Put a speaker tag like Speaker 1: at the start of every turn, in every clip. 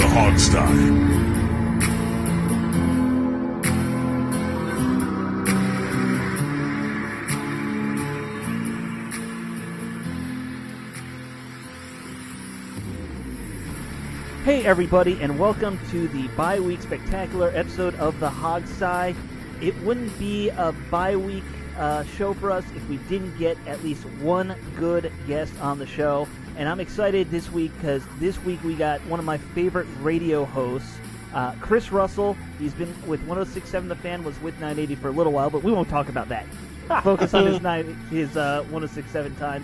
Speaker 1: Hogstye.
Speaker 2: Hey everybody, and welcome to the bye-week spectacular episode of the Hogstye. It wouldn't be a bye-week show for us if we didn't get at least one good guest on the show. And I'm excited this week because this week we got one of my favorite radio hosts, Chris Russell. He's been with 106.7 The Fan, was with 980 for a little while, but we won't talk about that. Focus on his 106.7 time.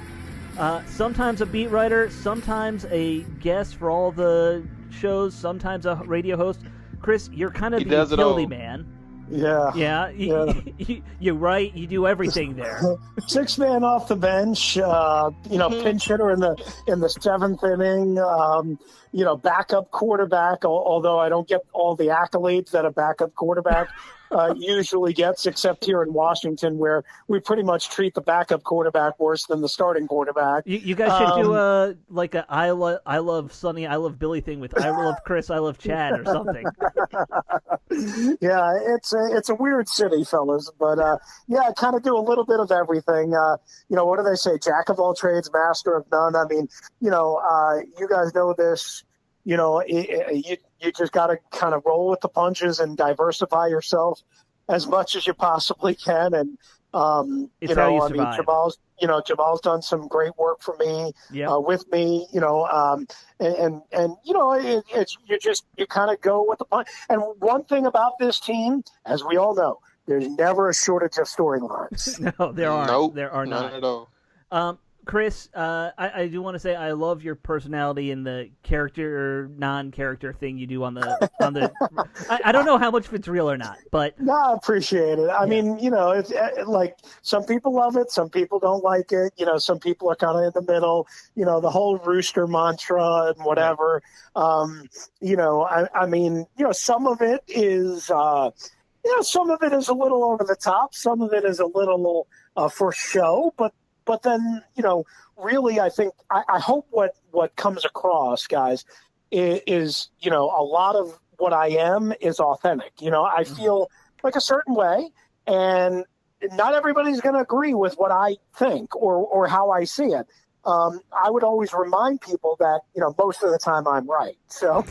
Speaker 2: Sometimes a beat writer, sometimes a guest for all the shows, sometimes a radio host. Chris, you're kind of the utility man.
Speaker 3: Yeah.
Speaker 2: You write, you do everything there.
Speaker 3: Six man off the bench, pinch hitter in the seventh inning, backup quarterback, although I don't get all the accolades that a backup quarterback usually gets, except here in Washington, where we pretty much treat the backup quarterback worse than the starting quarterback.
Speaker 2: You guys should do a I love Sonny, I love Billy thing with I love Chris, I love Chad or something.
Speaker 3: Yeah, it's a weird city, fellas, but I kind of do a little bit of everything. What do they say? Jack of all trades, master of none. I mean, you guys know this. You just got to kind of roll with the punches and diversify yourself as much as you possibly can. And Jamal's done some great work for me, with me, you kind of go with the punch. And one thing about this team, as we all know, there's never a shortage of storylines.
Speaker 2: No, there are.
Speaker 4: Nope,
Speaker 2: there are not
Speaker 4: at all.
Speaker 2: Chris, I do want to say I love your personality and the character, non-character thing you do on the. I don't know how much of it's real or not, but
Speaker 3: no, I appreciate it. I mean, it's like some people love it, some people don't like it. Some people are kind of in the middle. The whole rooster mantra and whatever. Some of it is. Some of it is a little over the top. Some of it is a little for show, But then, really, I think I hope what comes across, guys, is a lot of what I am is authentic. I feel like a certain way, and not everybody's going to agree with what I think or how I see it. I would always remind people that, most of the time I'm right. So,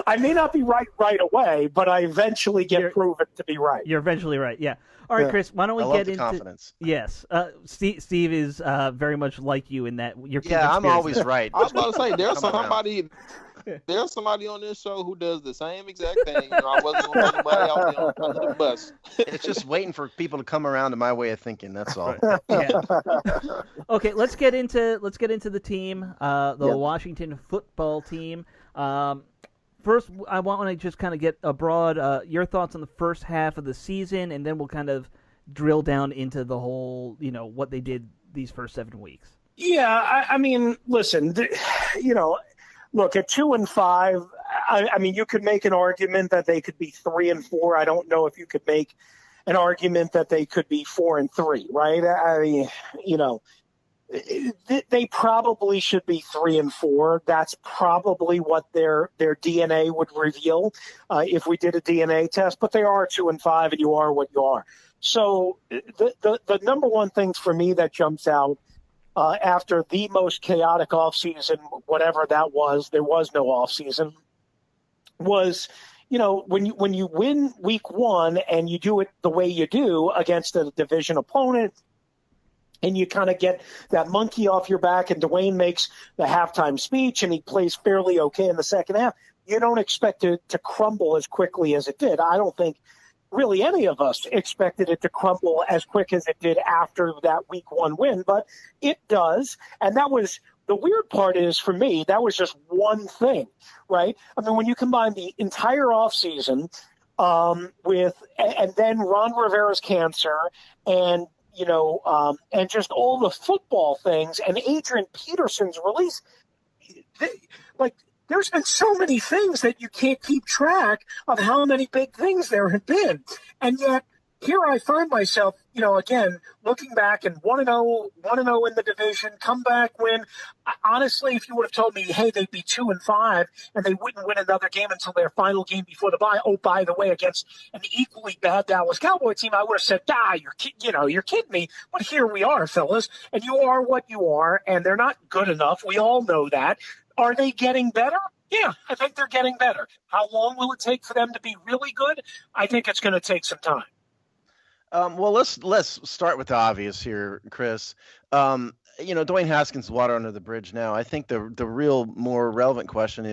Speaker 3: I may not be right away, but I eventually get proven to be right.
Speaker 2: You're eventually right, yeah. All right, Chris, why don't we get into
Speaker 5: confidence?
Speaker 2: Yes. Steve is very much like you in that you're
Speaker 5: I'm always right.
Speaker 4: I was about to say, there's somebody on this show who does the same exact thing. I wasn't going to put anybody out there under the bus.
Speaker 5: It's just waiting for people to come around to my way of thinking. That's all.
Speaker 2: Yeah. Okay, let's get into the team, Washington football team. First, I want to just kind of get a broad your thoughts on the first half of the season, and then we'll kind of drill down into the whole, what they did these first 7 weeks.
Speaker 3: Yeah, I mean, listen, look, at 2-5, I mean, you could make an argument that they could be 3-4. I don't know if you could make an argument that they could be 4-3, right? I mean, they probably should be 3-4. That's probably what their DNA would reveal if we did a DNA test. But they are 2-5, and you are what you are. So the number one thing for me that jumps out after the most chaotic offseason, whatever that was, there was no offseason, was when you win week one and you do it the way you do against a division opponent. And you kind of get that monkey off your back, and Dwayne makes the halftime speech, and he plays fairly okay in the second half. You don't expect it to crumble as quickly as it did. I don't think really any of us expected it to crumble as quick as it did after that week one win, but it does. And that was the weird part is, for me, that was just one thing, right? I mean, when you combine the entire offseason and then Ron Rivera's cancer and and just all the football things and Adrian Peterson's release, there's been so many things that you can't keep track of how many big things there have been. And yet here I find myself, again, looking back and 1-0 in the division, comeback win. Honestly, if you would have told me, hey, they'd be 2-5 and they wouldn't win another game until their final game before the bye. Oh, by the way, against an equally bad Dallas Cowboy team, I would have said, you're kidding me. But here we are, fellas, and you are what you are, and they're not good enough. We all know that. Are they getting better? Yeah, I think they're getting better. How long will it take for them to be really good? I think it's going to take some time.
Speaker 5: Well, let's start with the obvious here, Chris. Dwayne Haskins' water under the bridge now. I think the real more relevant question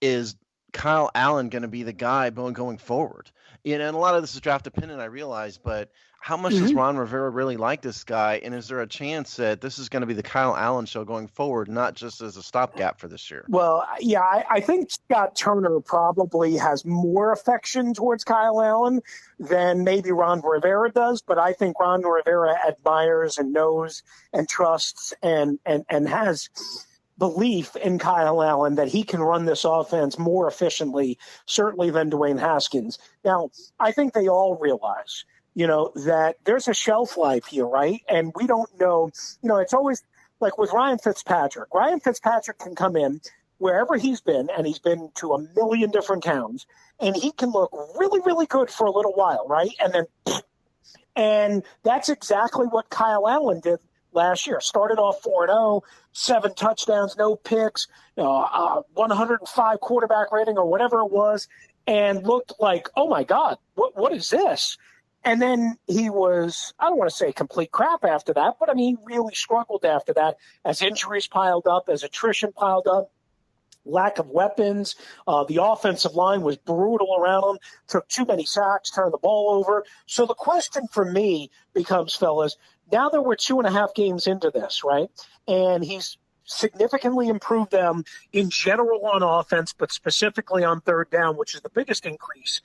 Speaker 5: is Kyle Allen going to be the guy going forward? And a lot of this is draft dependent, I realize, but how much does Ron Rivera really like this guy? And is there a chance that this is going to be the Kyle Allen show going forward, not just as a stopgap for this year?
Speaker 3: Well, yeah, I think Scott Turner probably has more affection towards Kyle Allen than maybe Ron Rivera does, but I think Ron Rivera admires and knows and trusts and has belief in Kyle Allen that he can run this offense more efficiently, certainly than Dwayne Haskins. Now, I think they all realize that there's a shelf life here, right? And we don't know, it's always like with Ryan Fitzpatrick. Ryan Fitzpatrick can come in wherever he's been, and he's been to a million different towns, and he can look really, really good for a little while, right? And that's exactly what Kyle Allen did last year. Started off 4-0, 7 touchdowns, no picks, 105 quarterback rating or whatever it was, and looked like, oh my God, what is this? And then he was, I don't want to say complete crap after that, but I mean, he really struggled after that as injuries piled up, as attrition piled up, lack of weapons. The offensive line was brutal around him, took too many sacks, turned the ball over. So the question for me becomes, fellas, now that we're 2.5 games into this, right? And he's significantly improved them in general on offense, but specifically on third down, which is the biggest increase.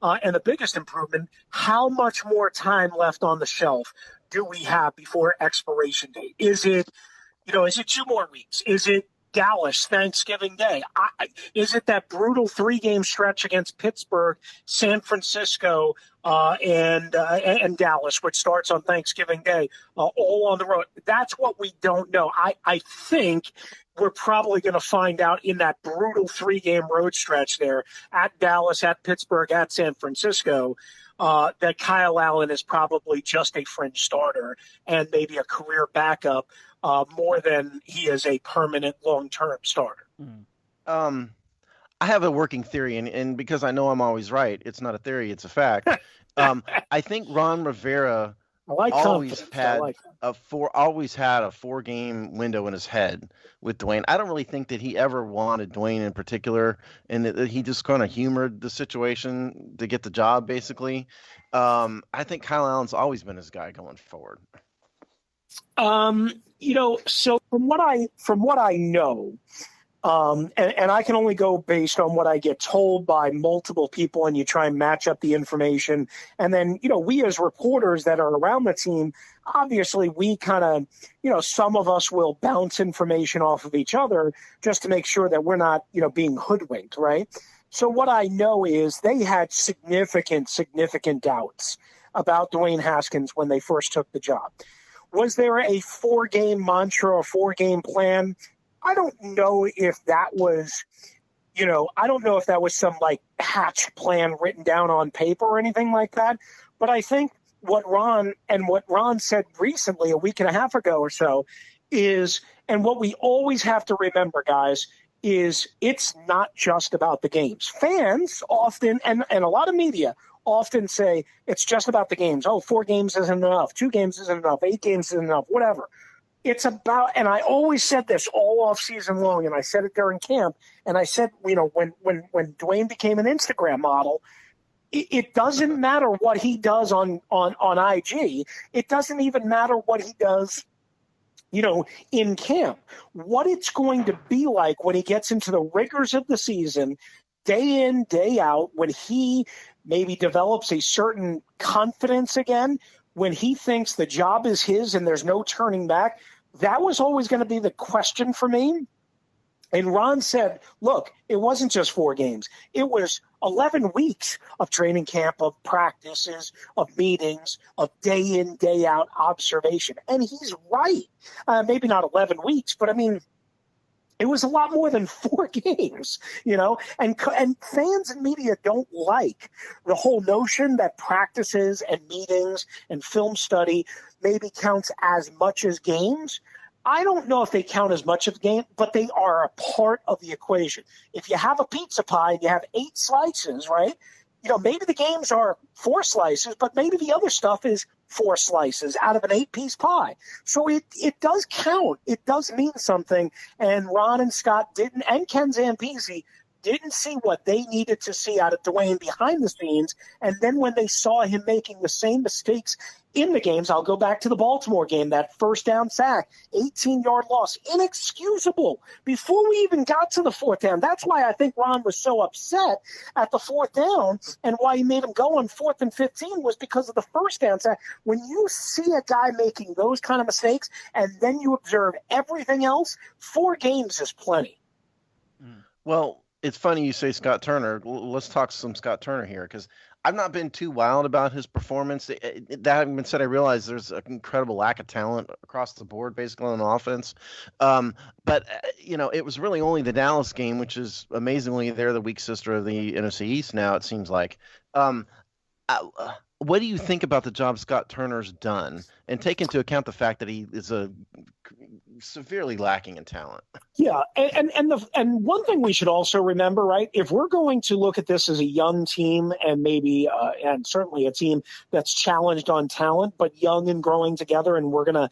Speaker 3: And the biggest improvement, how much more time left on the shelf do we have before expiration date? Is it 2 more weeks? Is it Dallas Thanksgiving Day? Is it that brutal 3-game stretch against Pittsburgh, San Francisco, and Dallas, which starts on Thanksgiving Day, all on the road? That's what we don't know. I think we're probably going to find out in that brutal 3-game road stretch there at Dallas, at Pittsburgh, at San Francisco, that Kyle Allen is probably just a fringe starter and maybe a career backup more than he is a permanent long-term starter.
Speaker 5: I have a working theory, and because I know I'm always right, it's not a theory, it's a fact. I think Ron Rivera always had a 4-game window in his head with Dwayne. I don't really think that he ever wanted Dwayne in particular, and that he just kind of humored the situation to get the job, basically. I think Kyle Allen's always been his guy going forward.
Speaker 3: So from what I know, and I can only go based on what I get told by multiple people, and you try and match up the information. And then, we as reporters that are around the team, obviously we kind of, some of us will bounce information off of each other just to make sure that we're not, being hoodwinked, right? So what I know is they had significant doubts about Dwayne Haskins when they first took the job. Was there a 4-game mantra or 4-game plan? I don't know if that was, some like hatch plan written down on paper or anything like that. But I think what Ron said recently, a week and a half ago or so, is, and what we always have to remember, guys, is it's not just about the games. Fans often, and a lot of media often say it's just about the games. Oh, 4 games isn't enough. 2 games isn't enough. 8 games isn't enough. Whatever. It's about, and I always said this all off season long, and I said it during camp, and I said, when Dwayne became an Instagram model, it doesn't matter what he does on IG. It doesn't even matter what he does, in camp. What it's going to be like when he gets into the rigors of the season, day in, day out, when he maybe develops a certain confidence again, when he thinks the job is his and there's no turning back. That was always going to be the question for me. And Ron said, look, it wasn't just 4 games. It was 11 weeks of training camp, of practices, of meetings, of day in, day out observation. And he's right. Maybe not 11 weeks, but I mean, it was a lot more than 4 games, and fans and media don't like the whole notion that practices and meetings and film study maybe counts as much as games. I don't know if they count as much of the game, but they are a part of the equation. If you have a pizza pie and you have 8 slices, right? Maybe the games are 4 slices, but maybe the other stuff is 4 slices out of an 8-piece pie. So it does count. It does mean something. And Ron and Scott didn't, and Ken Zampese didn't see what they needed to see out of Dwayne behind the scenes. And then when they saw him making the same mistakes in the games, I'll go back to the Baltimore game, that first down sack, 18-yard loss, inexcusable before we even got to the 4th down. That's why I think Ron was so upset at the 4th down, and why he made him go on 4th and 15 was because of the first down sack. When you see a guy making those kind of mistakes and then you observe everything else, 4 games is plenty.
Speaker 5: Well, it's funny you say Scott Turner. Let's talk some Scott Turner here, because I've not been too wild about his performance. That having been said, I realize there's an incredible lack of talent across the board, basically on offense. But it was really only the Dallas game, which is amazingly they're the weak sister of the NFC East now, it seems like. What do you think about the job Scott Turner's done, and take into account the fact that he is severely lacking in talent?
Speaker 3: Yeah, and one thing we should also remember, right? If we're going to look at this as a young team, and maybe and certainly a team that's challenged on talent, but young and growing together, and we're gonna,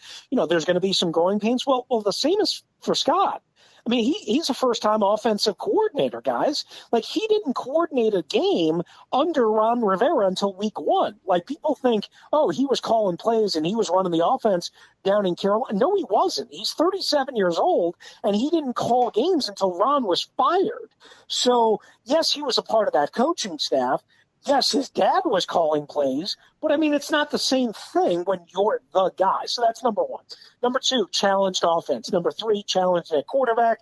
Speaker 3: there's gonna be some growing pains. Well, the same is for Scott. I mean, he's a first-time offensive coordinator, guys. Like, he didn't coordinate a game under Ron Rivera until week 1. Like, people think, oh, he was calling plays and he was running the offense down in Carolina. No, he wasn't. He's 37 years old, and he didn't call games until Ron was fired. So, yes, he was a part of that coaching staff. Yes, his dad was calling plays, but I mean, it's not the same thing when you're the guy. So that's number 1. Number 2, challenged offense. Number 3, challenged at quarterback.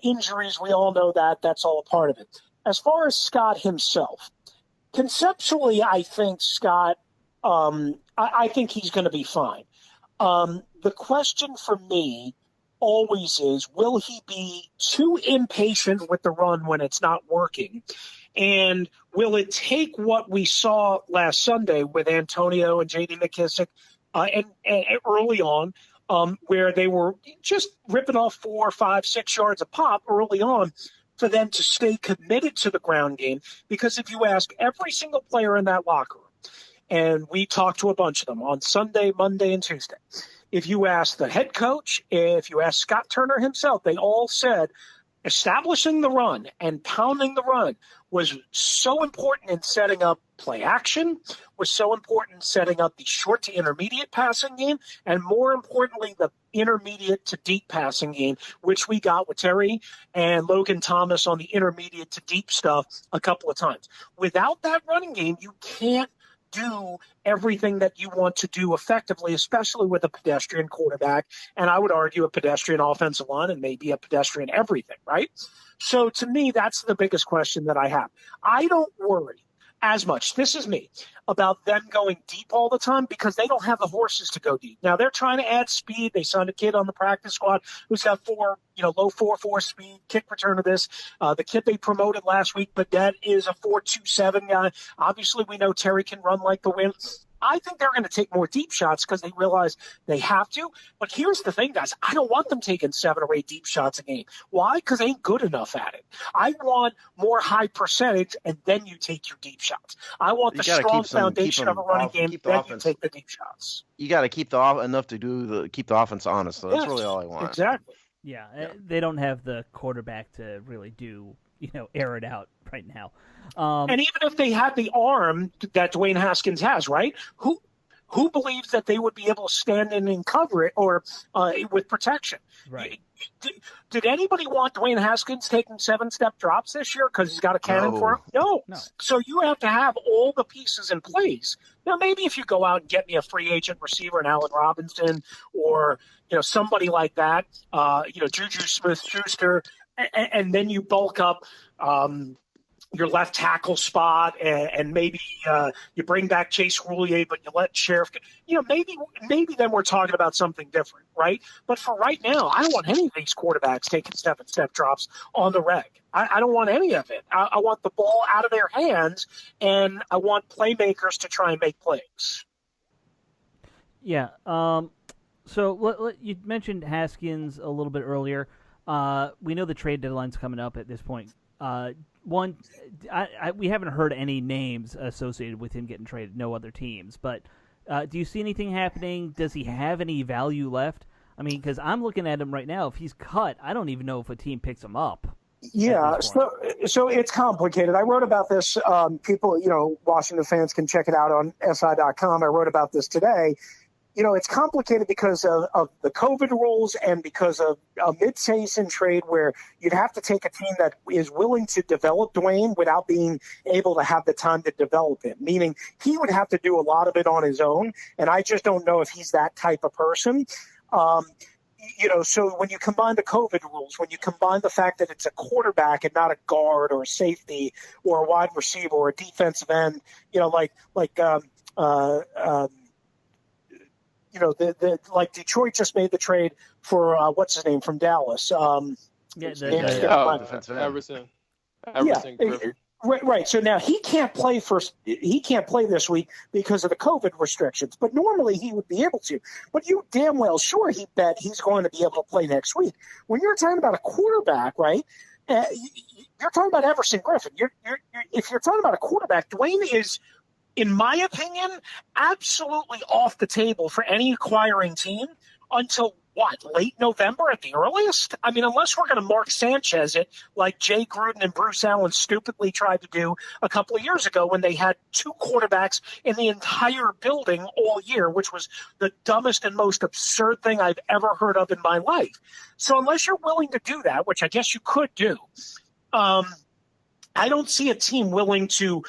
Speaker 3: Injuries, we all know that. That's all a part of it. As far as Scott himself, conceptually, I think Scott, I think he's going to be fine. The question for me always is, will he be too impatient with the run when it's not working? And will it take what we saw last Sunday with Antonio and J.D. McKissick and early on, where they were just ripping off 4, 5, 6 yards a pop early on, for them to stay committed to the ground game? Because if you ask every single player in that locker room, and we talked to a bunch of them on Sunday, Monday, and Tuesday, if you ask the head coach, if you ask Scott Turner himself, they all said establishing the run and pounding the run was so important in setting up play action, was so important in setting up the short to intermediate passing game, and more importantly, the intermediate to deep passing game, which we got with Terry and Logan Thomas on the intermediate to deep stuff a couple of times. Without that running game, you can't do everything that you want to do effectively, especially with a pedestrian quarterback, and I would argue a pedestrian offensive line, and maybe a pedestrian everything, right? So to me, that's the biggest question that I have. I don't worry as much, this is me, about them going deep all the time, because they don't have the horses to go deep. Now, they're trying to add speed. They signed a kid on the practice squad who's got low 4.4 speed, kick return of this. The kid they promoted last week, but that is a 4.27 guy. Obviously, we know Terry can run like the wind. I think they're going to take more deep shots because they realize they have to. But here's the thing, guys. I don't want them taking 7 or 8 deep shots a game. Why? Because they ain't good enough at it. I want more high percentage, and then you take your deep shots. I want the strong foundation of a running game, then you take the deep shots.
Speaker 5: You got to keep enough to keep the offense honest. So that's really all I want.
Speaker 3: Exactly.
Speaker 2: Yeah, they don't have the quarterback to really do, air it out right now.
Speaker 3: And even if they had the arm that Dwayne Haskins has, right? Who believes that they would be able to stand in and cover it or with protection?
Speaker 2: Right.
Speaker 3: Did anybody want Dwayne Haskins taking 7-step drops this year because he's got a cannon for him? No. So you have to have all the pieces in place. Now, maybe if you go out and get me a free agent receiver, an Allen Robinson, or somebody like that, Juju Smith-Schuster, and then you bulk up your left tackle spot, and maybe you bring back Chase Roulier, but you let Sheriff. Maybe then we're talking about something different, right? But for right now, I don't want any of these quarterbacks taking step drops on the reg. I don't want any of it. I want the ball out of their hands, and I want playmakers to try and make plays.
Speaker 2: Yeah. So you mentioned Haskins a little bit earlier. We know the trade deadline's coming up at this point. We haven't heard any names associated with him getting traded. No other teams. But do you see anything happening? Does he have any value left? I mean, because I'm looking at him right now. If he's cut, I don't even know if a team picks him up.
Speaker 3: Yeah, so it's complicated. I wrote about this. People, Washington fans can check it out on SI.com. I wrote about this today. It's complicated because of the COVID rules and because of a mid-season trade where you'd have to take a team that is willing to develop Dwayne without being able to have the time to develop him, meaning he would have to do a lot of it on his own, and I just don't know if he's that type of person. So when you combine the COVID rules, when you combine the fact that it's a quarterback and not a guard or a safety or a wide receiver or a defensive end, like Detroit just made the trade for what's his name from Dallas.
Speaker 4: Everson. Griffin.
Speaker 3: Right. So now he can't play this week because of the COVID restrictions. But normally he would be able to. But you damn well sure he bet he's going to be able to play next week. When you're talking about a quarterback, right? You're talking about Everson Griffin. If you're talking about a quarterback, Dwayne is, in my opinion, absolutely off the table for any acquiring team until late November at the earliest? I mean, unless we're going to Mark Sanchez it like Jay Gruden and Bruce Allen stupidly tried to do a couple of years ago when they had two quarterbacks in the entire building all year, which was the dumbest and most absurd thing I've ever heard of in my life. So unless you're willing to do that, which I guess you could do, I don't see a team willing to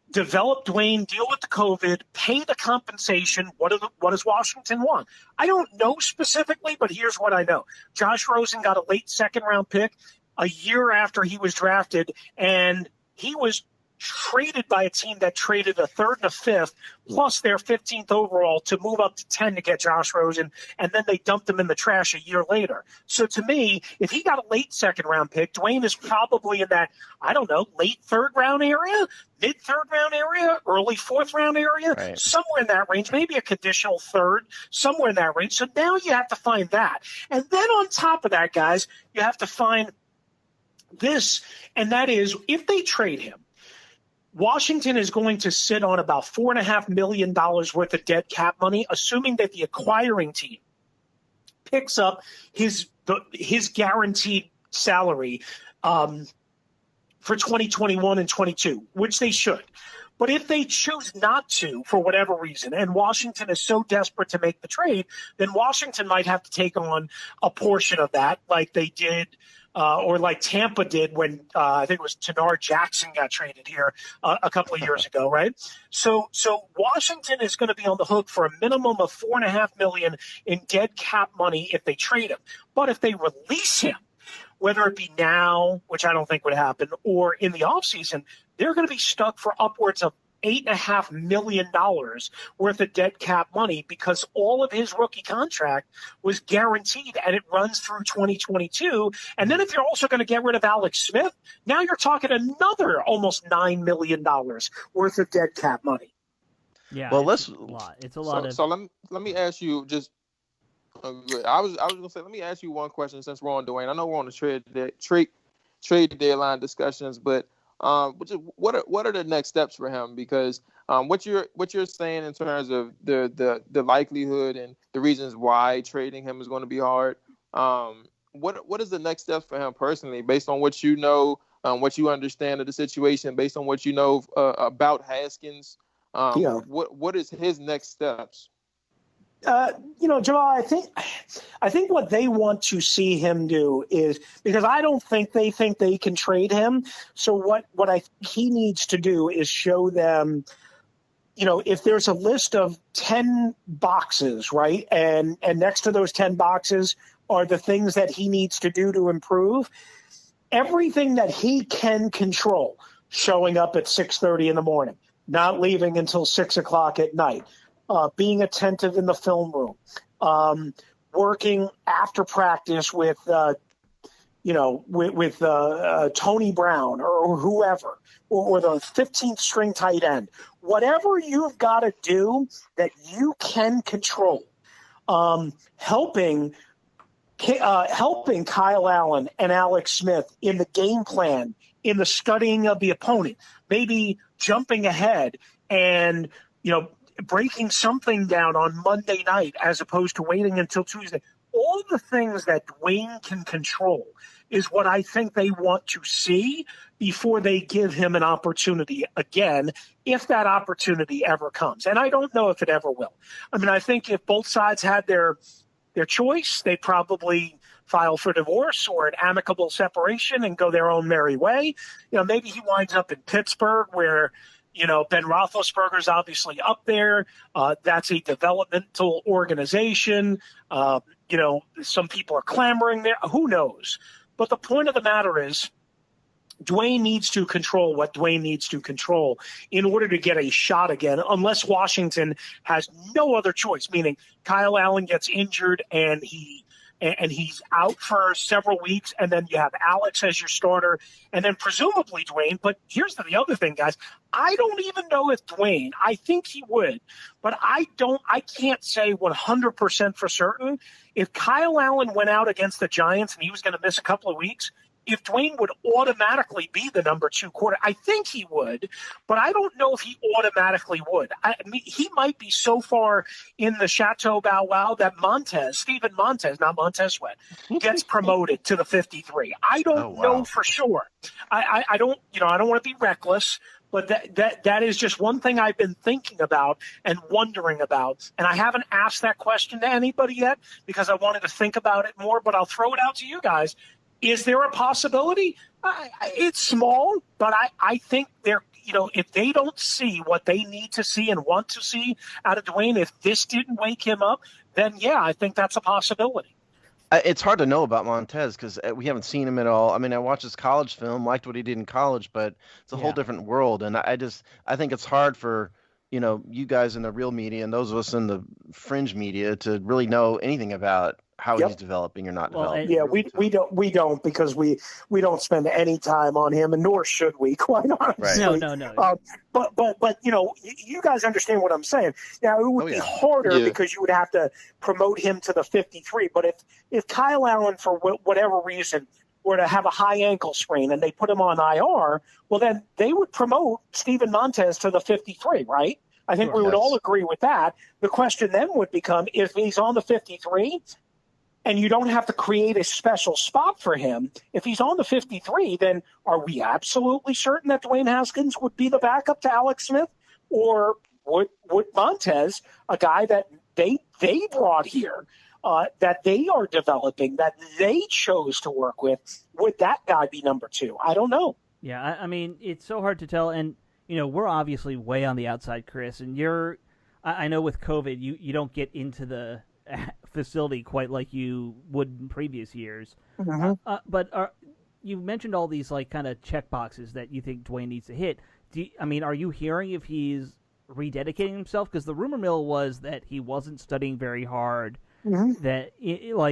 Speaker 3: develop Dwayne, deal with the COVID, pay the compensation. What does Washington want? I don't know specifically, but here's what I know. Josh Rosen got a late second-round pick a year after he was drafted, and he was traded by a team that traded a third and a fifth plus their 15th overall to move up to 10 to get Josh Rosen, and then they dumped him in the trash a year later. So to me, if he got a late second-round pick, Dwayne is probably in that, I don't know, late third-round area, mid-third-round area, early fourth-round area,
Speaker 5: right,
Speaker 3: somewhere in that range, maybe a conditional third, somewhere in that range. So now you have to find that. And then on top of that, guys, you have to find this, and that is if they trade him, Washington is going to sit on about $4.5 million worth of dead cap money, assuming that the acquiring team picks up his guaranteed salary for 2021 and 22, which they should. But if they choose not to, for whatever reason, and Washington is so desperate to make the trade, then Washington might have to take on a portion of that, like they did or like Tampa did when I think it was Tanar Jackson got traded here a couple of years ago, right? So Washington is going to be on the hook for a minimum of $4.5 million in dead cap money if they trade him. But if they release him, whether it be now, which I don't think would happen, or in the offseason, they're going to be stuck for upwards of $8.5 million worth of dead cap money because all of his rookie contract was guaranteed and it runs through 2022. And then if you're also going to get rid of Alex Smith, now you're talking another almost $9 million worth of dead cap money.
Speaker 2: Yeah,
Speaker 5: well,
Speaker 2: it's a lot. It's a lot.
Speaker 4: So let me ask you just. I was gonna say, let me ask you one question since we're on Dwayne. I know we're on the trade deadline discussions, but what are the next steps for him? Because what you're saying in terms of the likelihood and the reasons why trading him is going to be hard. What is the next steps for him personally, based on what you know, what you understand of the situation, based on what you know about Haskins? What is his next steps?
Speaker 3: Jamal, I think what they want to see him do is, because I don't think they can trade him. So what he needs to do is show them, if there's a list of 10 boxes, right? And next to those 10 boxes are the things that he needs to do to improve. everything that he can control, showing up at 6:30 in the morning, not leaving until 6 o'clock at night, being attentive in the film room, working after practice with Tony Brown or whoever, or the 15th string tight end, whatever you've got to do that you can control, helping Kyle Allen and Alex Smith in the game plan, in the studying of the opponent, maybe jumping ahead and, breaking something down on Monday night as opposed to waiting until Tuesday. All the things that Dwayne can control is what I think they want to see before they give him an opportunity again, if that opportunity ever comes. And I don't know if it ever will. I mean, I think if both sides had their choice, they probably file for divorce or an amicable separation and go their own merry way. Maybe he winds up in Pittsburgh where, Ben Roethlisberger's obviously up there. That's a developmental organization. Some people are clamoring there. Who knows? But the point of the matter is, Dwayne needs to control what Dwayne needs to control in order to get a shot again, unless Washington has no other choice, meaning Kyle Allen gets injured and he's out for several weeks, and then you have Alex as your starter, and then presumably Dwayne. But here's the other thing, guys. I don't even know if Dwayne, I think he would, but I can't say 100% for certain. If Kyle Allen went out against the Giants and he was going to miss a couple of weeks, if Dwayne would automatically be the number 2 quarterback. I think he would, but I don't know if he automatically would. I mean, he might be so far in the Chateau Bow Wow that Stephen Montez, not Montez Sweat, gets promoted to the 53. I don't know for sure. I don't want to be reckless, but that is just one thing I've been thinking about and wondering about. And I haven't asked that question to anybody yet because I wanted to think about it more, but I'll throw it out to you guys. Is there a possibility? It's small, but I think if they don't see what they need to see and want to see out of Dwayne, if this didn't wake him up, then yeah, I think that's a possibility.
Speaker 5: It's hard to know about Montez because we haven't seen him at all. I mean, I watched his college film, liked what he did in college, but it's a whole different world. And I think it's hard for, you guys in the real media and those of us in the fringe media to really know anything about how he's developing or not developing.
Speaker 3: Yeah, we don't because we don't spend any time on him, and nor should we, quite honestly.
Speaker 2: Right. No.
Speaker 3: But you guys understand what I'm saying. Now it would be harder because you would have to promote him to the 53. But if Kyle Allen, for whatever reason, were to have a high ankle sprain and they put him on IR, well then they would promote Stephen Montez to the 53, right? I think we would all agree with that. The question then would become, if he's on the 53 and you don't have to create a special spot for him, if he's on the 53, then are we absolutely certain that Dwayne Haskins would be the backup to Alex Smith? Or would Montez, a guy that they brought here, that they are developing, that they chose to work with, would that guy be number 2? I don't know.
Speaker 2: Yeah, I mean, it's so hard to tell. And, we're obviously way on the outside, Chris. And I know with COVID, you don't get into the facility quite like you would in previous years. Mm-hmm. But you mentioned all these kind of check boxes that you think Dwayne needs to hit. Are you hearing if he's rededicating himself? Because the rumor mill was that he wasn't studying very hard. Mm-hmm. That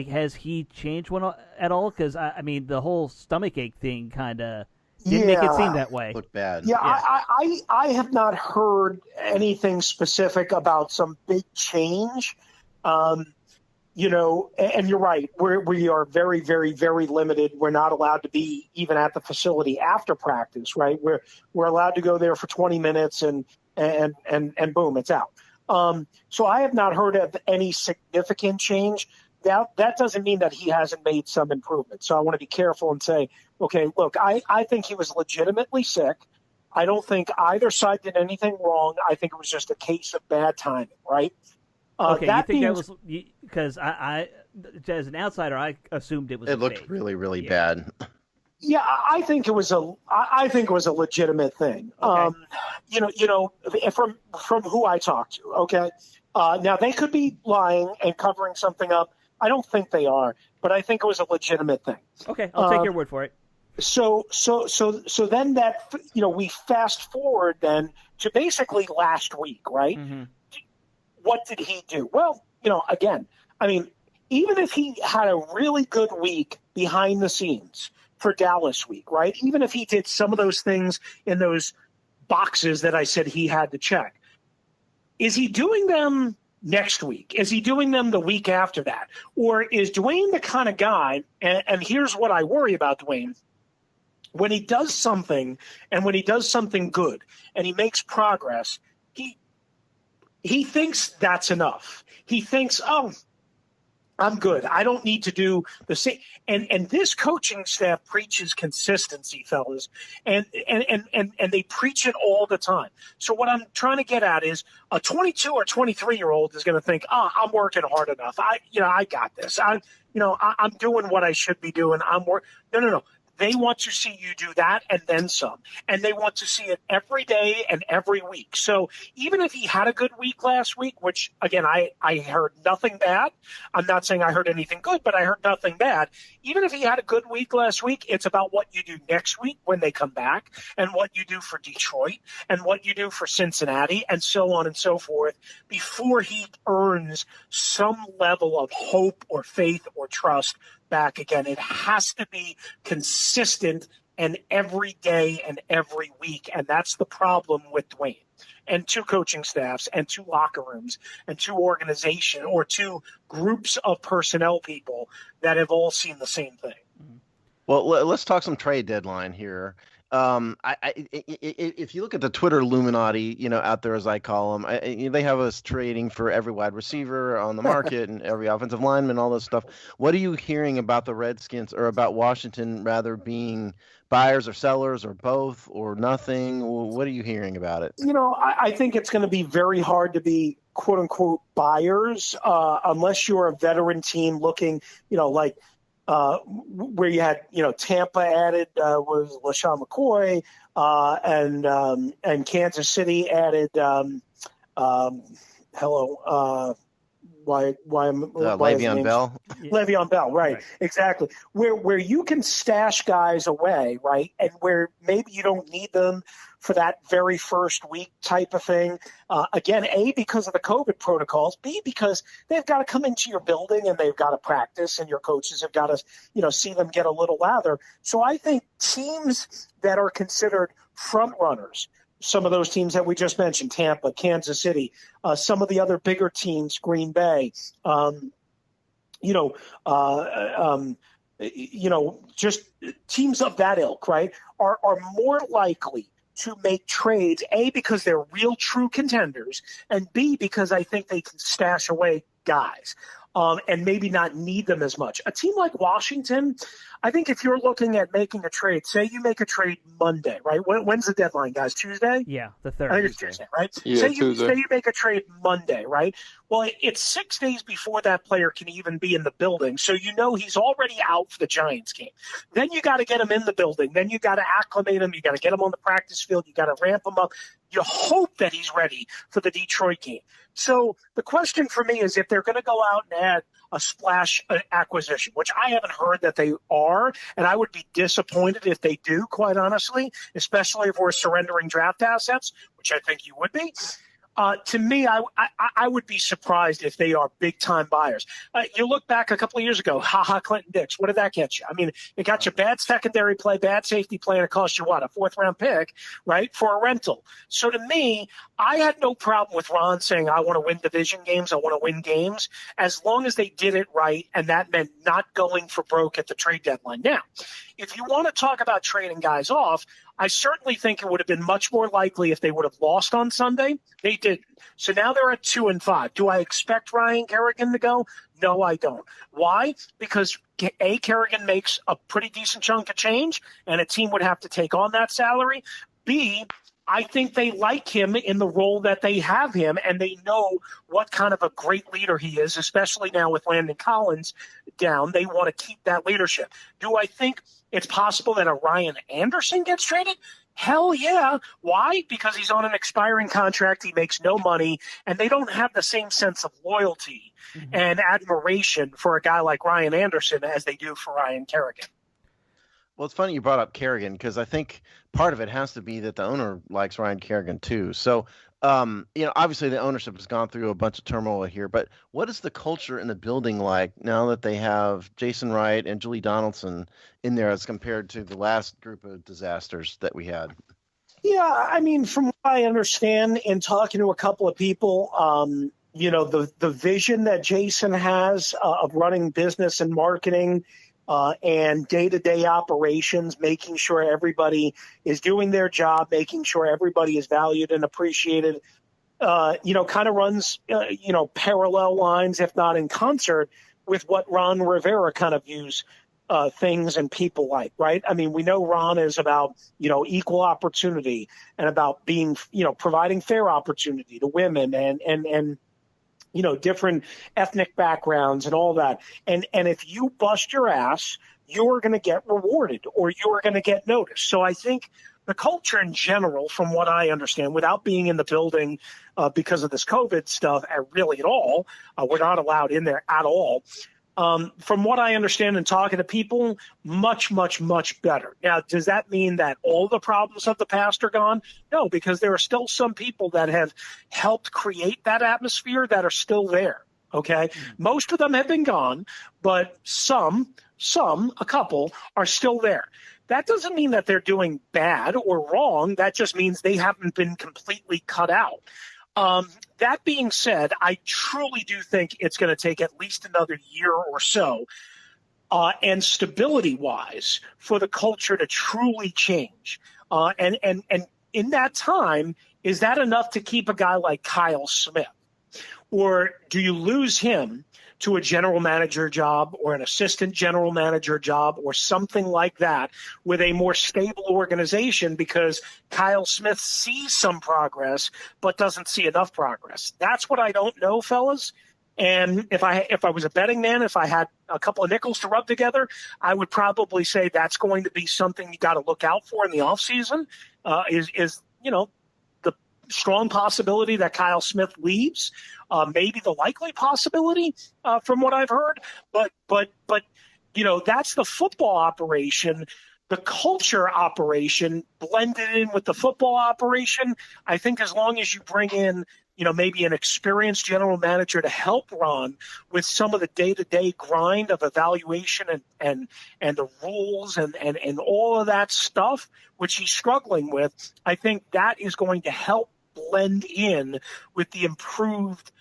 Speaker 2: has he changed one at all? Because the whole stomachache thing kind of didn't make it seem that way.
Speaker 5: Looked bad.
Speaker 3: Yeah. I have not heard anything specific about some big change. And you're right. We are very, very, very limited. We're not allowed to be even at the facility after practice, right? We're allowed to go there for 20 minutes and boom, it's out. So I have not heard of any significant change. That doesn't mean that he hasn't made some improvement. So I want to be careful and say, okay, look, I think he was legitimately sick. I don't think either side did anything wrong. I think it was just a case of bad timing, right?
Speaker 2: Okay, you think that was because I, as an outsider, I assumed it was.
Speaker 5: It looked really, really bad.
Speaker 3: Yeah, I think it was a legitimate thing.
Speaker 2: Okay.
Speaker 3: From who I talked to. Okay, now they could be lying and covering something up. I don't think they are, but I think it was a legitimate thing.
Speaker 2: Okay, I'll take your word for it.
Speaker 3: So then that, we fast forward then to basically last week, right?
Speaker 2: Mm-hmm.
Speaker 3: What did he do? Well, again, I mean, even if he had a really good week behind the scenes for Dallas week, right? Even if he did some of those things in those boxes that I said he had to check, is he doing them next week? Is he doing them the week after that? Or is Dwayne the kind of guy, and here's what I worry about Dwayne, when he does something and when he does something good and he makes progress, he thinks that's enough. He thinks, oh, I'm good. I don't need to do the same. And this coaching staff preaches consistency, fellas, and they preach it all the time. So what I'm trying to get at is a 22 or 23-year-old is going to think, oh, I'm working hard enough. I got this. I'm doing what I should be doing. No. They want to see you do that and then some. And they want to see it every day and every week. So even if he had a good week last week, which, again, I heard nothing bad. I'm not saying I heard anything good, but I heard nothing bad. Even if he had a good week last week, it's about what you do next week when they come back and what you do for Detroit and what you do for Cincinnati and so on and so forth before he earns some level of hope or faith or trust back again. It has to be consistent and every day and every week. And that's the problem with Dwayne and two coaching staffs and two locker rooms and two organization or two groups of personnel people that have all seen the same thing.
Speaker 5: Well, let's talk some trade deadline here. If you look at the Twitter Illuminati, out there, as I call them, they have us trading for every wide receiver on the market and every offensive lineman, all this stuff. What are you hearing about the Redskins, or about Washington rather, being buyers or sellers or both or nothing? What are you hearing about it?
Speaker 3: I think it's going to be very hard to be quote unquote buyers unless you're a veteran team looking, like where you had, Tampa added was LaShawn McCoy, and Kansas City added
Speaker 5: Le'Veon Bell.
Speaker 3: Le'Veon Bell, right? Exactly. Where you can stash guys away, right, and where maybe you don't need them for that very first week type of thing. Again, A, because of the COVID protocols, B, because they've got to come into your building and they've got to practice and your coaches have got to, see them get a little lather. So I think teams that are considered front runners, some of those teams that we just mentioned, Tampa, Kansas City, some of the other bigger teams, Green Bay, just teams of that ilk, right, are more likely to make trades, A, because they're real true contenders, and B, because I think they can stash away guys and maybe not need them as much. A team like Washington, I think if you're looking at making a trade, say you make a trade Monday, right? When's the deadline, guys? Tuesday?
Speaker 2: Yeah, the 3rd.
Speaker 3: I think it's Tuesday, right?
Speaker 4: Yeah,
Speaker 3: say
Speaker 4: Tuesday.
Speaker 3: You make a trade Monday, right? Well, it's 6 days before that player can even be in the building, so he's already out for the Giants game. Then you got to get him in the building. Then you got to acclimate him. You got to get him on the practice field. You got to ramp him up. You hope that he's ready for the Detroit game. So the question for me is if they're going to go out and add a splash acquisition, which I haven't heard that they are, and I would be disappointed if they do, quite honestly, especially if we're surrendering draft assets, which I think you would be. To me, I would be surprised if they are big-time buyers. You look back a couple of years ago, Clinton Dix, what did that get you? I mean, it got you bad secondary play, bad safety play, and it cost you, what, a 4th-round pick, right, for a rental. So to me, I had no problem with Ron saying, I want to win division games, I want to win games, as long as they did it right, and that meant not going for broke at the trade deadline. Now, if you want to talk about trading guys off, I certainly think it would have been much more likely if they would have lost on Sunday. They didn't. So now they're at 2-5. Do I expect Ryan Kerrigan to go? No, I don't. Why? Because A, Kerrigan makes a pretty decent chunk of change, and a team would have to take on that salary. B, I think they like him in the role that they have him, and they know what kind of a great leader he is, especially now with Landon Collins down. They want to keep that leadership. Do I think it's possible that a Ryan Anderson gets traded? Hell yeah. Why? Because he's on an expiring contract. He makes no money, and they don't have the same sense of loyalty and admiration for a guy like Ryan Anderson as they do for Ryan Kerrigan.
Speaker 5: Well, it's funny you brought up Kerrigan because I think part of it has to be that the owner likes Ryan Kerrigan too. So, obviously the ownership has gone through a bunch of turmoil here, but what is the culture in the building like now that they have Jason Wright and Julie Donaldson in there as compared to the last group of disasters that we had?
Speaker 3: Yeah, I mean, from what I understand in talking to a couple of people, the vision that Jason has of running business and marketing and day-to-day operations, making sure everybody is doing their job, making sure everybody is valued and appreciated, kind of runs, parallel lines, if not in concert, with what Ron Rivera kind of views things and people like, right? I mean, we know Ron is about, equal opportunity and about being, providing fair opportunity to women and different ethnic backgrounds and all that. And if you bust your ass, you're going to get rewarded or you're going to get noticed. So I think the culture in general, from what I understand, without being in the building because of this COVID stuff, really at all, we're not allowed in there at all. From what I understand and talking to people, much, much, much better. Now, does that mean that all the problems of the past are gone? No, because there are still some people that have helped create that atmosphere that are still there. Okay. Most of them have been gone, but a couple are still there. That doesn't mean that they're doing bad or wrong. That just means they haven't been completely cut out. That being said, I truly do think it's going to take at least another year or so, and stability-wise, for the culture to truly change. And in that time, is that enough to keep a guy like Kyle Smith? Or do you lose him to a general manager job or an assistant general manager job or something like that with a more stable organization because Kyle Smith sees some progress but doesn't see enough progress? That's what I don't know, fellas. And if I was a betting man, if I had a couple of nickels to rub together, I would probably say that's going to be something you got to look out for in the offseason, is the strong possibility that Kyle Smith leaves, maybe the likely possibility from what I've heard. But that's the football operation. The culture operation blended in with the football operation. I think as long as you bring in, maybe an experienced general manager to help Ron with some of the day-to-day grind of evaluation and the rules and all of that stuff, which he's struggling with, I think that is going to help blend in with the improved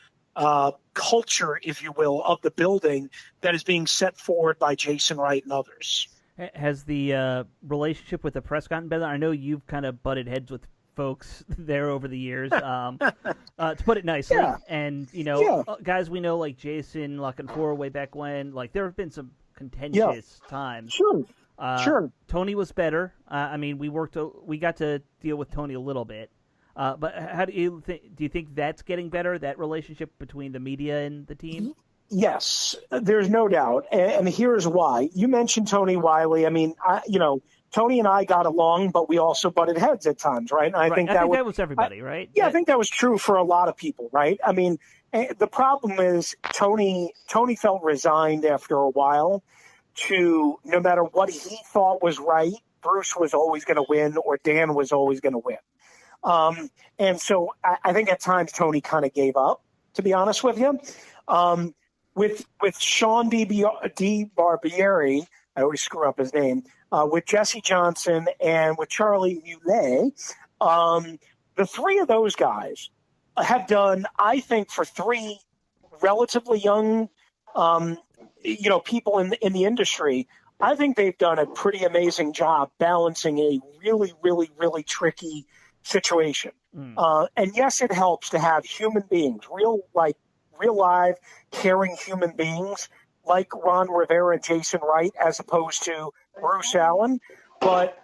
Speaker 3: culture, if you will, of the building that is being set forward by Jason Wright and others.
Speaker 2: Has the relationship with the press gotten better? I know you've kind of butted heads with folks there over the years, to put it nicely.
Speaker 3: Yeah.
Speaker 2: And, guys we know like Jason, Lockenfor way back when, like there have been some contentious times.
Speaker 3: Sure.
Speaker 2: Tony was better. We got to deal with Tony a little bit. But how do you think that's getting better, that relationship between the media and the team?
Speaker 3: Yes, there's no doubt. And here's why. You mentioned Tony Wiley. I mean, Tony and I got along, but we also butted heads at times, right? And I think that
Speaker 2: was everybody, right?
Speaker 3: Yeah, I think that was true for a lot of people, right? I mean, the problem is Tony felt resigned after a while to no matter what he thought was right, Bruce was always going to win or Dan was always going to win. And so I think at times Tony kind of gave up, to be honest with you. With Sean D. Barbieri, I always screw up his name, with Jesse Johnson and with Charlie Muley, the three of those guys have done, I think, for three relatively young, people in the industry, I think they've done a pretty amazing job balancing a really, really, really tricky situation. And yes, it helps to have human beings, real live, caring human beings like Ron Rivera and Jason Wright, as opposed to Bruce Allen. But,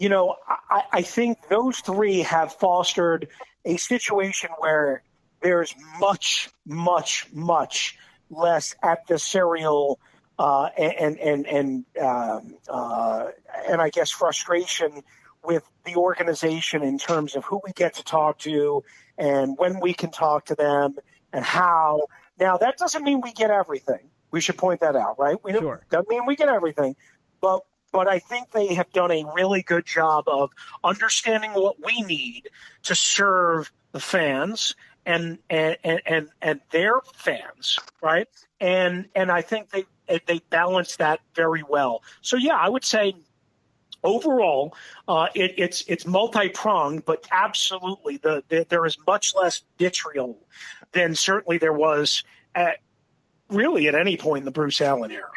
Speaker 3: I think those three have fostered a situation where there's much, much, much less adversarial and I guess frustration with the organization in terms of who we get to talk to and when we can talk to them and how. Now, that doesn't mean we get everything. We should point that out, right?
Speaker 2: Sure.
Speaker 3: Doesn't mean we get everything. But but I think they have done a really good job of understanding what we need to serve the fans and their fans, right? And I think they balance that very well. So yeah, I would say overall, it's multi-pronged, but absolutely there is much less vitriol than certainly there was really at any point in the Bruce Allen era.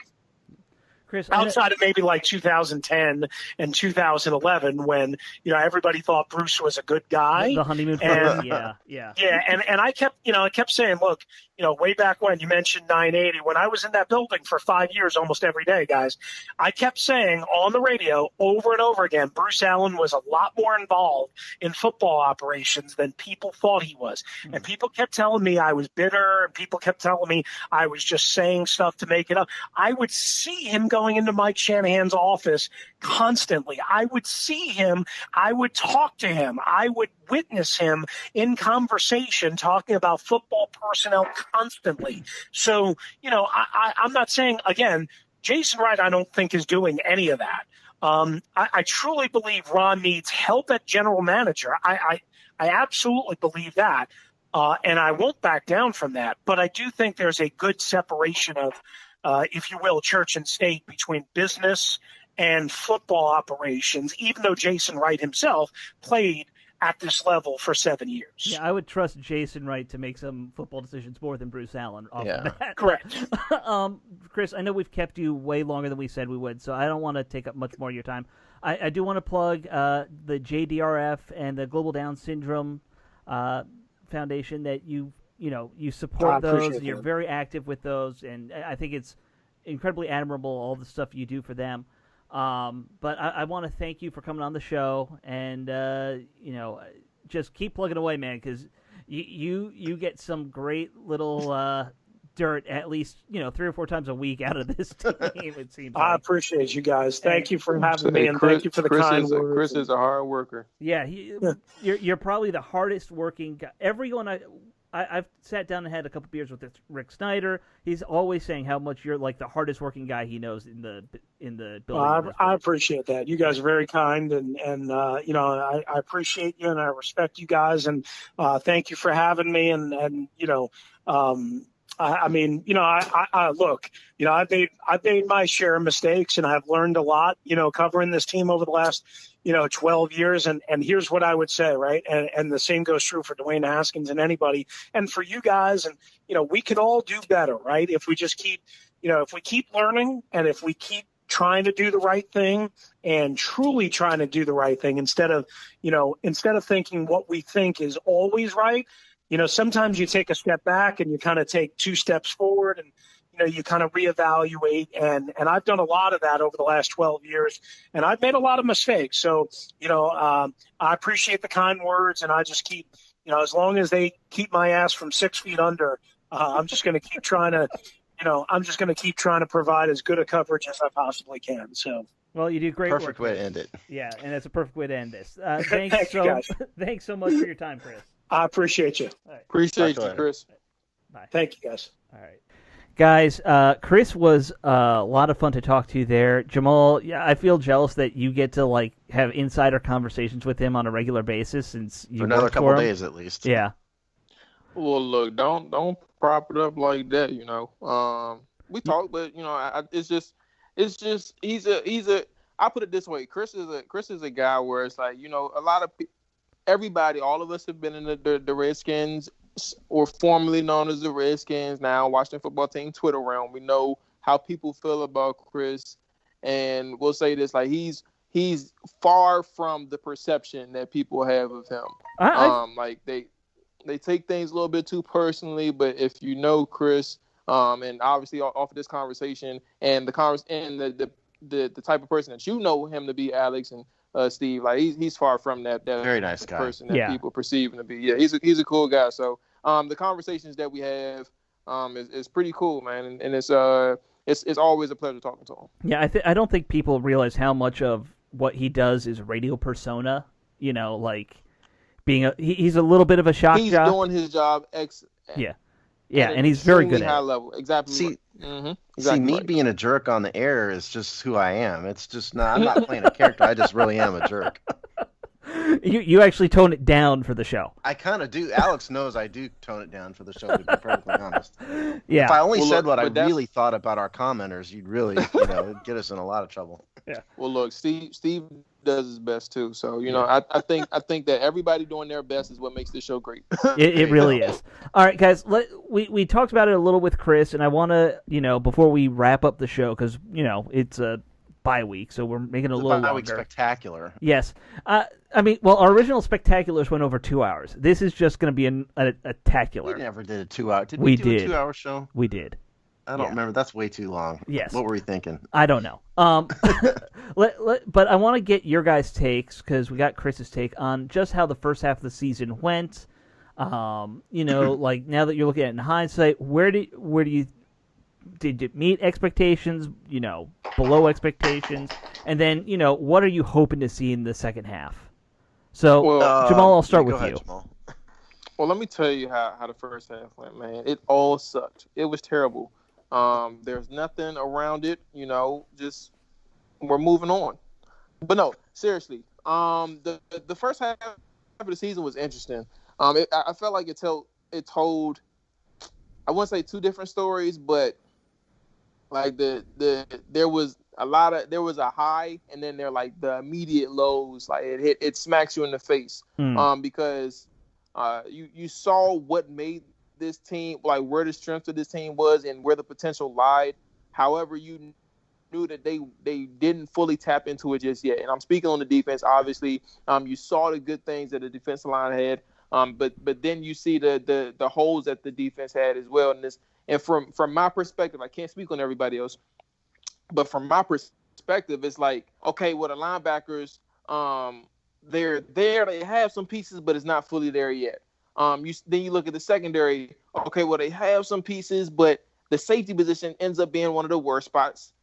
Speaker 2: Chris,
Speaker 3: outside of maybe like 2010 and 2011, when everybody thought Bruce was a good guy,
Speaker 2: the honeymoon phase, yeah.
Speaker 3: And I kept saying, look, way back when you mentioned 980, when I was in that building for 5 years, almost every day, guys, I kept saying on the radio over and over again, Bruce Allen was a lot more involved in football operations than people thought he was, and people kept telling me I was bitter, and people kept telling me I was just saying stuff to make it up. I would see him going into Mike Shanahan's office constantly. I would see him. I would talk to him. I would witness him in conversation talking about football personnel constantly. So, I'm not saying, again, Jason Wright, I don't think is doing any of that. I truly believe Ron needs help at general manager. I absolutely believe that. And I won't back down from that. But I do think there's a good separation of, if you will, church and state between business and football operations, even though Jason Wright himself played at this level for 7 years.
Speaker 2: Yeah, I would trust Jason Wright to make some football decisions more than Bruce Allen off the bat.
Speaker 3: Correct.
Speaker 2: Chris, I know we've kept you way longer than we said we would, so I don't want to take up much more of your time. I do want to plug the JDRF and the Global Down Syndrome Foundation that you support those. You're very active with those, and I think it's incredibly admirable, all the stuff you do for them. But I want to thank you for coming on the show, and just keep plugging away, man, because you get some great little dirt at least 3 or 4 times a week out of this team. It seems.
Speaker 3: I appreciate you guys. Thank you for having me, and thank you for the kind words.
Speaker 4: Chris is a hard worker.
Speaker 2: Yeah, you're probably the hardest working guy. Everyone I've sat down and had a couple beers with Rick Snyder. He's always saying how much you're like the hardest working guy he knows in the building.
Speaker 3: I appreciate that. You guys are very kind, and I appreciate you, and I respect you guys, and thank you for having me. And I look, I've made my share of mistakes, and I've learned a lot, covering this team over the last 12 years. And here's what I would say, right? And the same goes true for Dwayne Haskins and anybody, and for you guys. And, we can all do better, right? If we just keep, if we keep learning, and if we keep trying to do the right thing and truly trying to do the right thing, instead of thinking what we think is always right. Sometimes you take a step back and you kind of take 2 steps forward, and you kind of reevaluate, and I've done a lot of that over the last 12 years, and I've made a lot of mistakes. So, I appreciate the kind words, and I just keep, as long as they keep my ass from 6 feet under, I'm just going to keep trying to, provide as good a coverage as I possibly can. So.
Speaker 2: Well, you do great work.
Speaker 5: Perfect way to end it.
Speaker 2: Yeah, and that's a perfect way to end this.
Speaker 3: Thank you, guys.
Speaker 2: Thanks so much for your time, Chris.
Speaker 3: I appreciate you.
Speaker 2: Right.
Speaker 4: Appreciate you, Chris.
Speaker 2: Bye.
Speaker 3: Thank you, guys.
Speaker 2: All right. Guys, Chris was a lot of fun to talk to there. Jamal, I feel jealous that you get to have insider conversations with him on a regular basis since you
Speaker 5: for another couple
Speaker 2: of
Speaker 5: days at least.
Speaker 2: Yeah.
Speaker 4: Well, look, don't prop it up like that. We talk, but it's just he's a. I put it this way: Chris is a guy where it's like a lot of everybody, all of us have been in the Redskins, or formerly known as the Redskins, now Washington football team Twitter realm. We know how people feel about Chris, and we'll say this: he's far from the perception that people have of him. They take things a little bit too personally, but if you know Chris, and obviously off of this conversation and the type of person that you know him to be, Alex and Steve, he's far from that
Speaker 5: very nice guy
Speaker 4: person that people perceive him to be. Yeah, he's a cool guy. So the conversations that we have is pretty cool, man, and it's always a pleasure talking to him.
Speaker 2: Yeah, I don't think people realize how much of what he does is radio persona. Being he's a little bit of a shock jock.
Speaker 4: He's doing his job.
Speaker 2: Yeah. Yeah, and he's very good at
Speaker 4: high
Speaker 2: it.
Speaker 4: level. Exactly.
Speaker 5: See,
Speaker 4: exactly
Speaker 5: me
Speaker 4: right.
Speaker 5: being a jerk on the air is just who I am. It's just not. I'm not playing a character. I just really am a jerk.
Speaker 2: You actually tone it down for the show.
Speaker 5: I kind of do. Alex knows I do tone it down for the show, to be perfectly honest.
Speaker 2: Yeah.
Speaker 5: If I only said what I really thought about our commenters, you'd really, get us in a lot of trouble.
Speaker 2: Yeah.
Speaker 4: Well, look, Steve does his best too. So I think that everybody doing their best is what makes this show great.
Speaker 2: It really is. All right, guys. We talked about it a little with Chris, and I want to before we wrap up the show because it's a bye week, so we're making it a little longer.
Speaker 5: Bye week spectacular.
Speaker 2: Yes. Our original spectaculars went over 2 hours. This is just going to be a tacular.
Speaker 5: We never did a 2 hour. Did we do a 2 hour show?
Speaker 2: We did.
Speaker 5: I don't remember. That's way too long.
Speaker 2: Yes.
Speaker 5: What were we thinking?
Speaker 2: I don't know. But I want to get your guys' takes because we got Chris's take on just how the first half of the season went. Like now that you're looking at it in hindsight, where do you did it meet expectations? Below expectations, and then what are you hoping to see in the second half? So Jamal, I'll start with you.
Speaker 5: Jamal.
Speaker 4: Well, let me tell you how the first half went, man. It all sucked. It was terrible. There's nothing around it, just we're moving on. But no, seriously, the first half of the season was interesting. I felt like it told, I wouldn't say two different stories, but like there was a high and then there like the immediate lows, like it smacks you in the face. Because you saw what made this team, like where the strength of this team was and where the potential lied. However, you knew that they didn't fully tap into it just yet. And I'm speaking on the defense, obviously. You saw the good things that the defensive line had, but then you see the holes that the defense had as well. And from my perspective, I can't speak on everybody else, but from my perspective, it's like, okay, well, the linebackers, they're there, they have some pieces, but it's not fully there yet. Then you look at the secondary. Okay, well, they have some pieces, but the safety position ends up being one of the worst spots.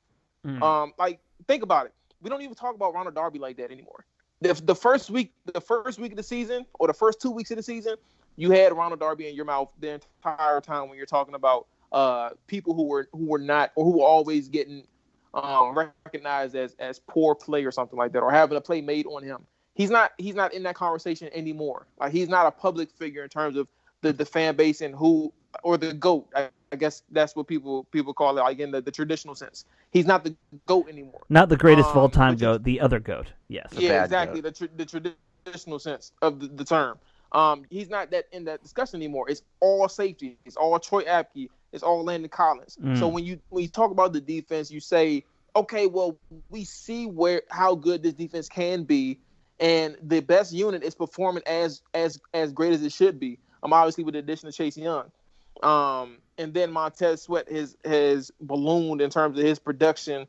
Speaker 4: Like, think about it. We don't even talk about Ronald Darby like that anymore. The first week of the season, or the first 2 weeks of the season, you had Ronald Darby in your mouth the entire time when you're talking about people who were not, or who were always getting recognized as poor play or something like that, or having a play made on him. He's not in that conversation anymore. Like, he's not a public figure in terms of the fan base and or the GOAT. I guess that's what people call it, like in the traditional sense. He's not the GOAT anymore.
Speaker 2: Not the greatest of all time GOAT, the other GOAT. Yes.
Speaker 4: Yeah, exactly. The traditional sense of the term. He's not in that discussion anymore. It's all safety. It's all Troy Apke. It's all Landon Collins. So when you talk about the defense, you say, okay, well, we see how good this defense can be. And the best unit is performing as great as it should be. Obviously with the addition of Chase Young. And then Montez Sweat has ballooned in terms of his production.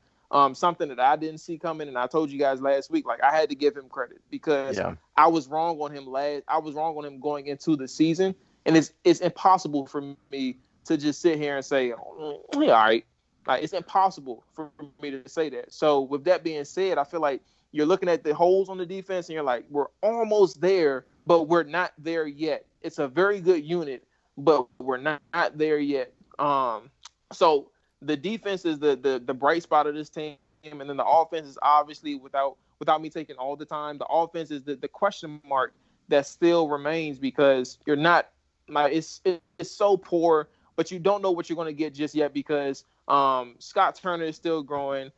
Speaker 4: Something that I didn't see coming, and I told you guys last week, like, I had to give him credit because I was wrong on him I was wrong on him going into the season, and it's impossible for me to just sit here and say, all right. Like, it's impossible for me to say that. So with that being said, I feel like you're looking at the holes on the defense and you're like, we're almost there, but we're not there yet. It's a very good unit, but we're not there yet. So the defense is the bright spot of this team, and then the offense is obviously, without me taking all the time, the offense is the question mark that still remains, because you're not, like, it's so poor, but you don't know what you're going to get just yet, because Scott Turner is still growing.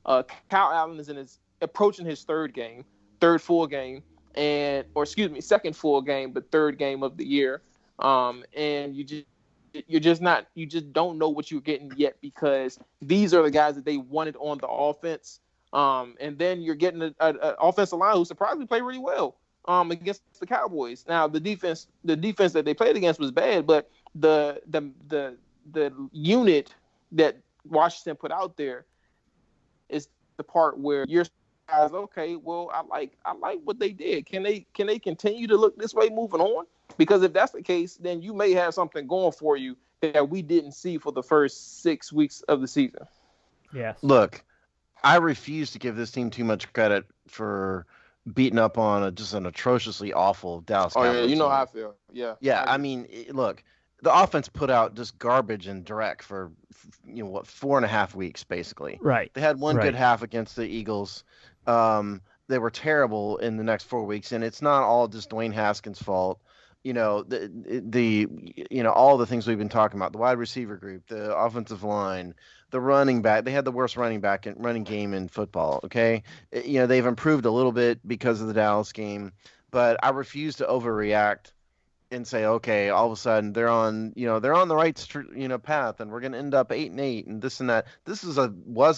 Speaker 4: Kyle Allen is approaching his second full game, but third game of the year. And you just don't know what you're getting yet, because these are the guys that they wanted on the offense. And then you're getting an offensive line who surprisingly played really well against the Cowboys. Now the defense that they played against was bad, but the unit that Washington put out there is the part where you're guys, okay, well, I like what they did. Can they continue to look this way moving on? Because if that's the case, then you may have something going for you that we didn't see for the first 6 weeks of the season.
Speaker 2: Yes.
Speaker 5: Look, I refuse to give this team too much credit for beating up on just an atrociously awful Dallas Cowboys.
Speaker 4: Oh, yeah, you know how I feel. Yeah.
Speaker 5: Yeah, I mean, look, the offense put out just garbage and direct for 4.5 weeks basically.
Speaker 2: Right.
Speaker 5: They had one
Speaker 2: right.
Speaker 5: good half against the Eagles. They were terrible in the next 4 weeks, and it's not all just Dwayne Haskins' fault. All the things we've been talking about, the wide receiver group, the offensive line, the running back. They had the worst running game in football. Okay, they've improved a little bit because of the Dallas game, but I refuse to overreact and say, okay, all of a sudden they're on the right path, and we're going to end up 8-8 and this and that. This was a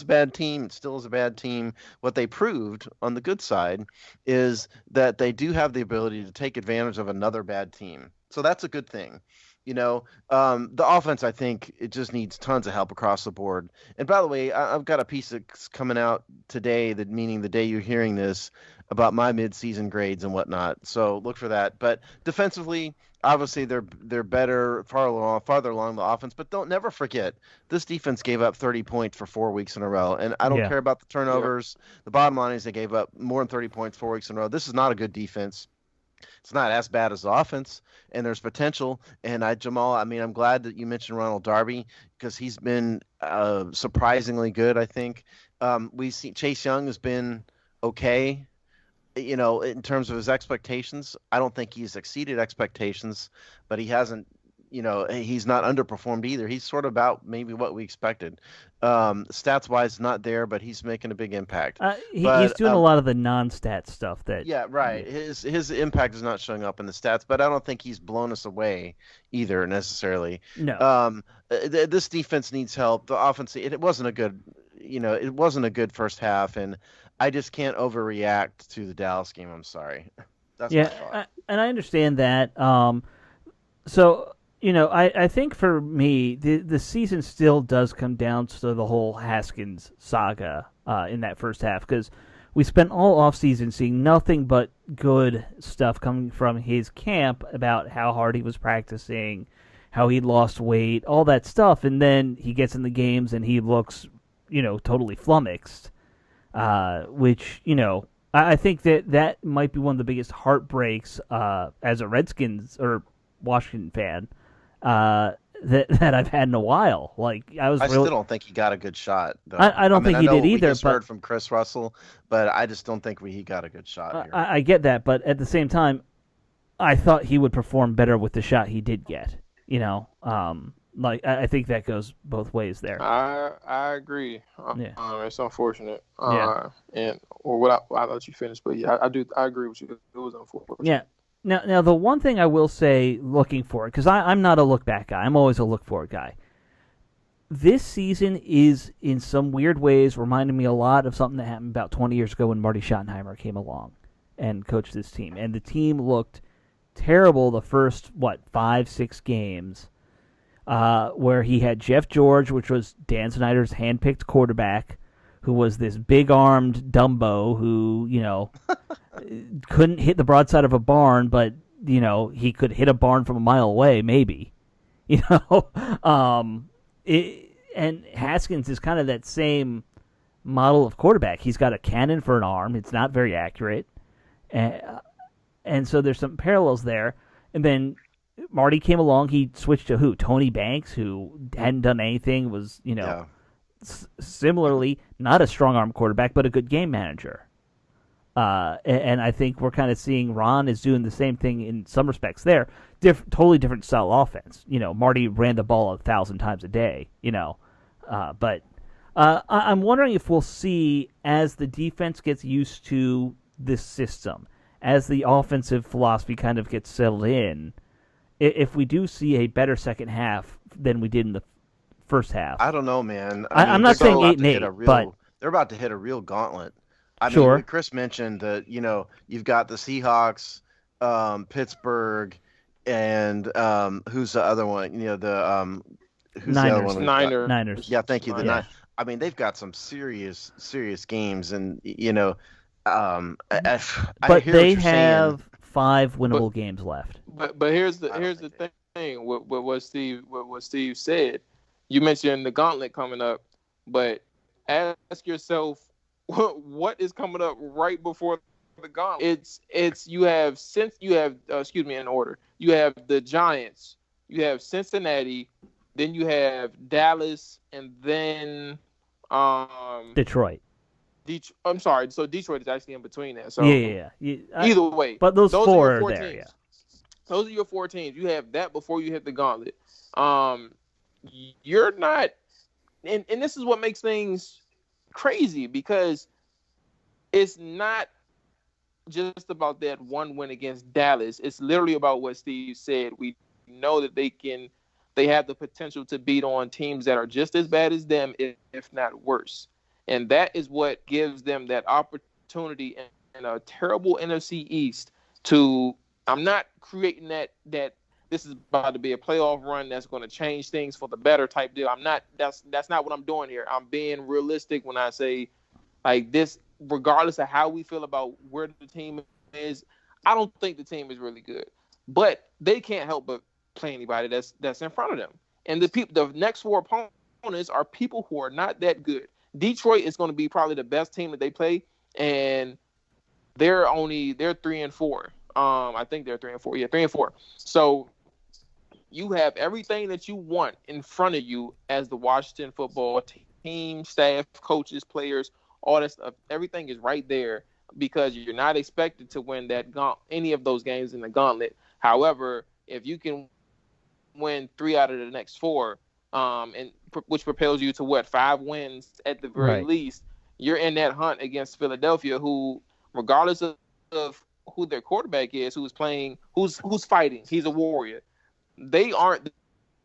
Speaker 5: bad team. It still is a bad team. What they proved on the good side is that they do have the ability to take advantage of another bad team. So that's a good thing. The offense, I think it just needs tons of help across the board. And by the way, I've got a piece that's coming out today, meaning the day you're hearing this, about my midseason grades and whatnot. So look for that. But defensively, obviously they're better, farther along the offense. But don't never forget, this defense gave up 30 points for 4 weeks in a row. And I don't care about the turnovers. Yeah. The bottom line is they gave up more than 30 points 4 weeks in a row. This is not a good defense. It's not as bad as the offense, and there's potential. And Jamal, I'm glad that you mentioned Ronald Darby because he's been surprisingly good, I think. We see Chase Young has been okay, in terms of his expectations. I don't think he's exceeded expectations, but he hasn't, he's not underperformed either. He's sort of about maybe what we expected. Stats-wise, not there, but he's making a big impact.
Speaker 2: He's doing a lot of the non-stat stuff.
Speaker 5: Yeah, right. His impact is not showing up in the stats, but I don't think he's blown us away either necessarily.
Speaker 2: No.
Speaker 5: This defense needs help. The offense, it wasn't a good first half, and I just can't overreact to the Dallas game. I'm sorry. That's my thought.
Speaker 2: And I understand that. So. I think for me, the season still does come down to the whole Haskins saga in that first half, because we spent all offseason seeing nothing but good stuff coming from his camp about how hard he was practicing, how he lost weight, all that stuff, and then he gets in the games and he looks, totally flummoxed, which, I think that might be one of the biggest heartbreaks as a Redskins or Washington fan that I've had in a while. I
Speaker 5: still don't think he got a good shot, though.
Speaker 2: I don't think he did either.
Speaker 5: We just heard from Chris Russell, but I just don't think he got a good shot here.
Speaker 2: I get that, but at the same time, I thought he would perform better with the shot he did get. I think that goes both ways there.
Speaker 4: I agree.
Speaker 2: Yeah.
Speaker 4: It's unfortunate.
Speaker 2: Yeah.
Speaker 4: I'll let you finish, but yeah, I agree with you. It was unfortunate.
Speaker 2: Yeah. Now, the one thing I will say, looking forward, because I'm not a look-back guy. I'm always a look-forward guy. This season is, in some weird ways, reminding me a lot of something that happened about 20 years ago when Marty Schottenheimer came along and coached this team. And the team looked terrible the first, 5-6 games, where he had Jeff George, which was Dan Snyder's hand-picked quarterback, who was this big-armed Dumbo who, couldn't hit the broadside of a barn, but, he could hit a barn from a mile away, maybe. And Haskins is kind of that same model of quarterback. He's got a cannon for an arm. It's not very accurate. And so there's some parallels there. And then Marty came along. He switched to who? Tony Banks, who hadn't done anything, was, similarly not a strong-arm quarterback, but a good game manager. And I think we're kind of seeing Ron is doing the same thing in some respects there. Totally different style offense. Marty ran the ball 1,000 times a day, But I'm wondering if we'll see, as the defense gets used to this system, as the offensive philosophy kind of gets settled in, if we do see a better second half than we did in the first half.
Speaker 5: I don't know, man.
Speaker 2: I'm not saying 8-8, but
Speaker 5: they're about to hit a real gauntlet.
Speaker 2: Sure.
Speaker 5: mean, Chris mentioned that, you've got the Seahawks, Pittsburgh, and who's the other one? Who's
Speaker 2: Niners.
Speaker 5: the other one?
Speaker 2: Niners.
Speaker 5: Yeah, thank you.
Speaker 2: Yeah.
Speaker 5: They've got some serious games, and
Speaker 2: but
Speaker 5: they
Speaker 2: have 5 winnable games left.
Speaker 4: But here's the thing. What Steve said. You mentioned the gauntlet coming up, but ask yourself, what is coming up right before the gauntlet? In order. You have the Giants, you have Cincinnati, then you have Dallas, and then
Speaker 2: Detroit.
Speaker 4: I'm sorry. So Detroit is actually in between there. So
Speaker 2: either
Speaker 4: way,
Speaker 2: but those four are there.
Speaker 4: Teams.
Speaker 2: Yeah,
Speaker 4: those are your 4 teams. You have that before you hit the gauntlet. You're not, and this is what makes things crazy because it's not just about that one win against Dallas. It's literally about what Steve said. We know that they have the potential to beat on teams that are just as bad as them, if not worse. And that is what gives them that opportunity in a terrible NFC East to, I'm not creating that this is about to be a playoff run that's going to change things for the better type deal. That's not what I'm doing here. I'm being realistic when I say like this, regardless of how we feel about where the team is, I don't think the team is really good. But they can't help but play anybody that's in front of them. And the next 4 opponents are people who are not that good. Detroit is going to be probably the best team that they play, and they're 3-4. I think they're 3-4. Yeah, 3-4. So you have everything that you want in front of you as the Washington football team, staff, coaches, players, all that stuff. Everything is right there because you're not expected to win any of those games in the gauntlet. However, if you can win 3 out of the next 4, which propels you to 5 wins at the very least, you're in that hunt against Philadelphia, who, regardless of who their quarterback is, who's fighting, he's a warrior. They aren't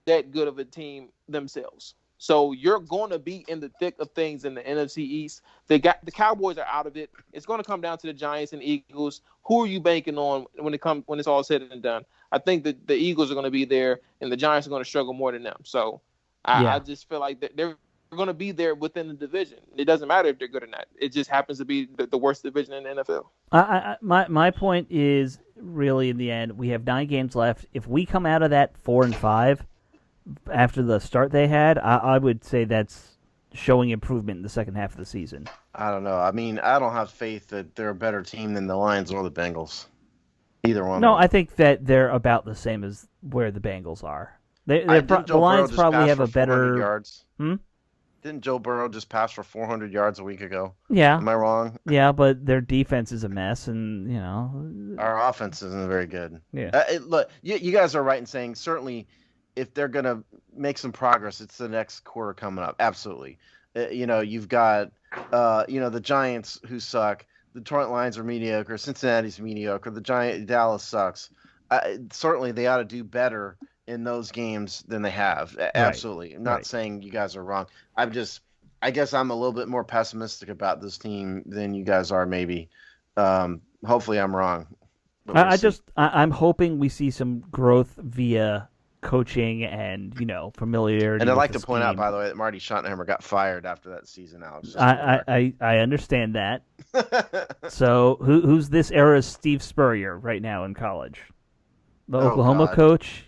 Speaker 4: that good of a team themselves. So you're going to be in the thick of things in the NFC East. The Cowboys are out of it. It's going to come down to the Giants and Eagles. Who are you banking on when it's all said and done? I think that the Eagles are going to be there, and the Giants are going to struggle more than them. So I just feel like they're going to be there within the division. It doesn't matter if they're good or not. It just happens to be the worst division in the NFL.
Speaker 2: My point is really, in the end, we have 9 games left. If we come out of that 4-5 after the start they had, I would say that's showing improvement in the second half of the season.
Speaker 5: I don't know. I mean, I don't have faith that they're a better team than the Lions or the Bengals. Either one.
Speaker 2: No, I think that they're about the same as where the Bengals are. The Lions probably have a better
Speaker 5: yards. Didn't Joe Burrow just pass for 400 yards a week ago?
Speaker 2: Yeah.
Speaker 5: Am I wrong?
Speaker 2: Yeah, but their defense is a mess, and
Speaker 5: our offense isn't very good.
Speaker 2: Yeah.
Speaker 5: Look, you guys are right in saying certainly if they're going to make some progress, it's the next quarter coming up. Absolutely. You've got the Giants who suck. The Detroit Lions are mediocre. Cincinnati's mediocre. Dallas sucks. Certainly, they ought to do better in those games than they have. Absolutely. I'm not saying you guys are wrong. I guess I'm a little bit more pessimistic about this team than you guys are. Maybe. Hopefully, I'm wrong.
Speaker 2: I'm hoping we see some growth via coaching and familiarity.
Speaker 5: And I'd like to point out, by the way, that Marty Schottenheimer got fired after that season. Alex,
Speaker 2: I understand that. So who's this era's Steve Spurrier right now in college? The Oklahoma coach,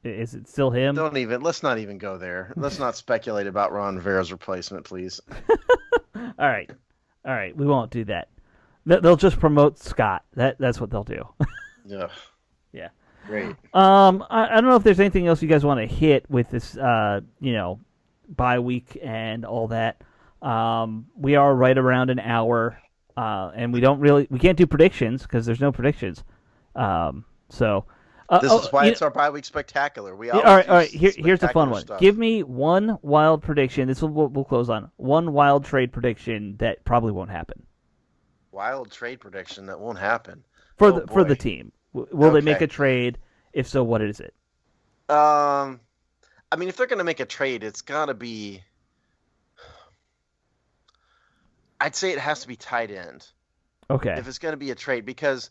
Speaker 2: is it still him?
Speaker 5: Let's not even go there. Let's not speculate about Ron Rivera's replacement, please.
Speaker 2: All right, we won't do that. They'll just promote Scott. That's what they'll do.
Speaker 5: Yeah.
Speaker 2: Yeah.
Speaker 5: Great.
Speaker 2: I don't know if there's anything else you guys want to hit with this, bye week and all that. We are right around an hour, and we can't do predictions because there's no predictions. So
Speaker 5: this is why it's our bye week spectacular. All
Speaker 2: right. Here's the fun one. Stuff. Give me one wild prediction. This we'll close on one wild trade prediction that probably won't happen.
Speaker 5: Wild trade prediction that won't happen
Speaker 2: for the team. Will they make a trade? If so, what is it?
Speaker 5: I mean, if they're going to make a trade, it's got to be. I'd say it has to be tight end.
Speaker 2: Okay.
Speaker 5: If it's going to be a trade, because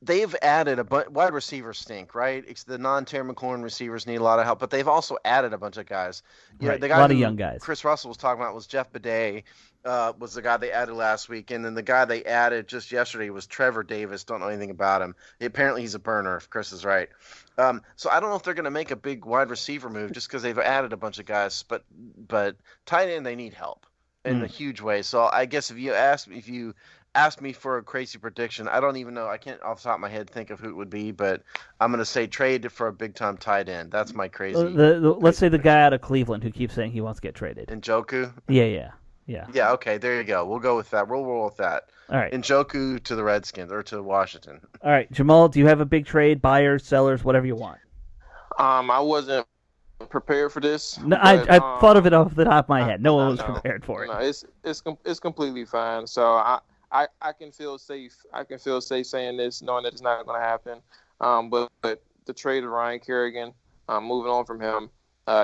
Speaker 5: they've added wide receivers stink, right? It's the non-Terry McLaurin receivers need a lot of help, but they've also added a bunch of guys.
Speaker 2: The guy a lot of young guys.
Speaker 5: Chris Russell was talking about was Jeff Bidet, was the guy they added last week, and then the guy they added just yesterday was Trevor Davis. Don't know anything about him. Apparently he's a burner, if Chris is right. So I don't know if they're going to make a big wide receiver move just because they've added a bunch of guys, but tight end they need help in a huge way. So I guess if you ask me for a crazy prediction, I don't even know. I can't off the top of my head think of who it would be, but I'm going to say trade for a big-time tight end. That's my crazy.
Speaker 2: Let's say the guy out of Cleveland who keeps saying he wants to get traded.
Speaker 5: Njoku?
Speaker 2: Yeah.
Speaker 5: Yeah, okay, there you go. We'll go with that. We'll roll with that.
Speaker 2: All right.
Speaker 5: Njoku to the Redskins or to Washington.
Speaker 2: All right, Jamal, do you have a big trade? Buyers, sellers, whatever you want.
Speaker 4: I wasn't prepared for this.
Speaker 2: No, but, I thought of it off the top of my head. No one was prepared for it.
Speaker 4: No, it's completely fine. So I can feel safe. I can feel safe saying this, knowing that it's not going to happen. But the trade of Ryan Kerrigan, moving on from him,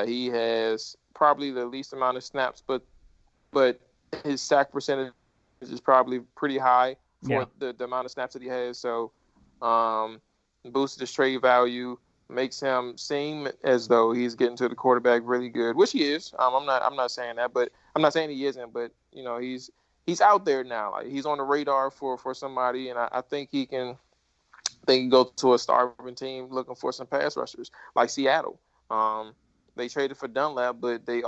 Speaker 4: he has probably the least amount of snaps, but his sack percentage is probably pretty high for the amount of snaps that he has. So boosted his trade value, makes him seem as though he's getting to the quarterback really good, which he is. I'm not saying that, but I'm not saying he isn't. But he's out there now. Like, he's on the radar for somebody, and I think he can. They can go to a starving team looking for some pass rushers like Seattle. They traded for Dunlap, but they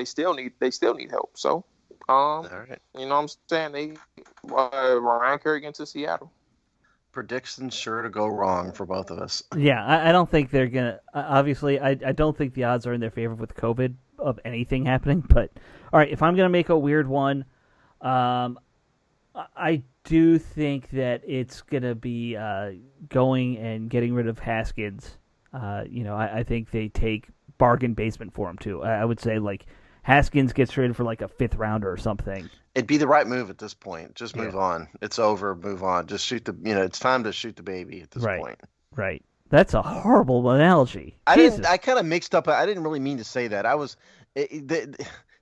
Speaker 4: still need help. So, all right. I'm saying Ryan Kerrigan to Seattle.
Speaker 5: Predictions sure to go wrong for both of us.
Speaker 2: Yeah, I don't think they're gonna. Obviously, I don't think the odds are in their favor with COVID of anything happening. But all right, if I'm gonna make a weird one, I do think that it's gonna be going and getting rid of Haskins. I think they take bargain basement for him too. I would say like Haskins gets traded for like a 5th rounder or something.
Speaker 5: It'd be the right move at this point. Just move on. It's over. Move on. Just shoot it's time to shoot the baby at this point.
Speaker 2: Right. That's a horrible analogy.
Speaker 5: I kind of mixed up. I didn't really mean to say that.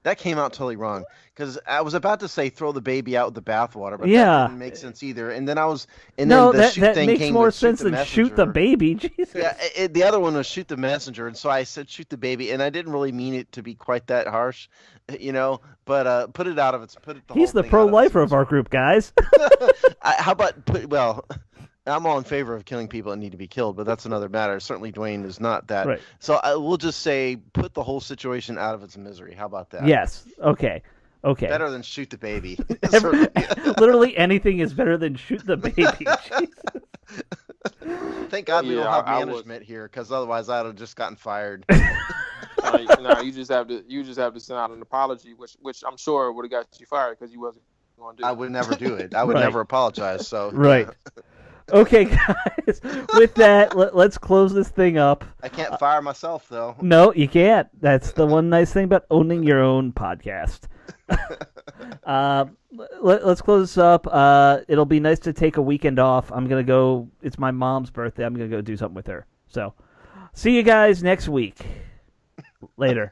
Speaker 5: That came out totally wrong because I was about to say throw the baby out with the bathwater, but that didn't make sense either. And then
Speaker 2: that makes more sense than shoot the baby. Jesus.
Speaker 5: Yeah, the other one was shoot the messenger, and so I said shoot the baby, and I didn't really mean it to be quite that harsh, But put it out of its.
Speaker 2: He's the pro-lifer of our group, guys.
Speaker 5: How about I'm all in favor of killing people that need to be killed, but that's another matter. Certainly, Dwayne is not that.
Speaker 2: Right.
Speaker 5: So we'll just say put the whole situation out of its misery. How about that?
Speaker 2: Yes. Okay.
Speaker 5: Better than shoot the baby.
Speaker 2: Literally anything is better than shoot the baby.
Speaker 5: Thank God we don't have management here, because otherwise I'd have just gotten fired.
Speaker 4: No, you just have to send out an apology, which I'm sure would have got you fired because you wasn't going to do it.
Speaker 5: I would never do it. I would never apologize. So
Speaker 2: right. Okay, guys. With that, let's close this thing up.
Speaker 5: I can't fire myself, though.
Speaker 2: No, you can't. That's the one nice thing about owning your own podcast. Let's close this up. It'll be nice to take a weekend off. I'm going to go. It's my mom's birthday. I'm going to go do something with her. So, see you guys next week. Later.